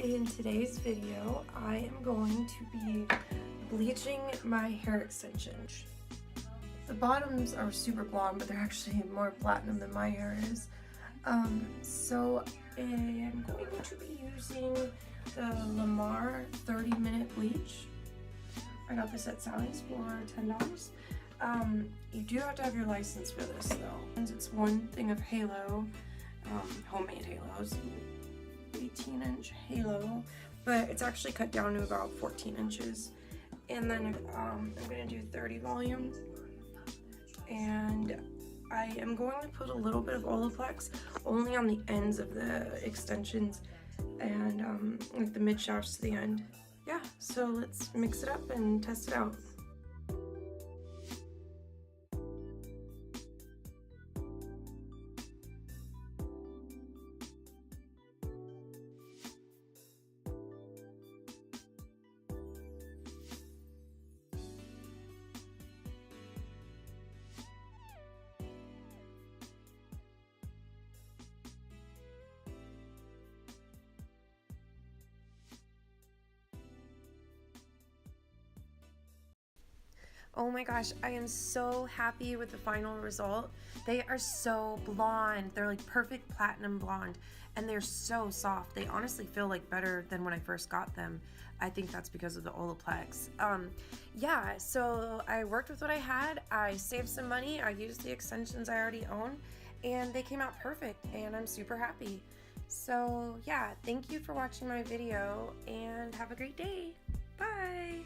In today's video, I am going to be bleaching my hair extensions. The bottoms are super blonde, but they're actually more platinum than my hair is. So I'm going to be using the Lamar 30-minute bleach. I got this at Sally's for $10. You do have to have your license for this though. It's one thing of halo, homemade halos, 18-inch halo, but it's actually cut down to about 14 inches. And then I'm going to do 30 volume. And I am going to put a little bit of olaplex only on the ends of the extensions and like the mid shafts to the end. Yeah, so let's mix it up and test it out. Oh my gosh, I am so happy with the final result. They are so blonde. They're like perfect platinum blonde, and they're so soft. They honestly feel like better than when I first got them. I think that's because of the olaplex. Yeah, so I worked with what I had. I saved some money. I used the extensions I already own, and they came out perfect, and I'm super happy. So yeah, thank you for watching my video, and have a great day. Bye.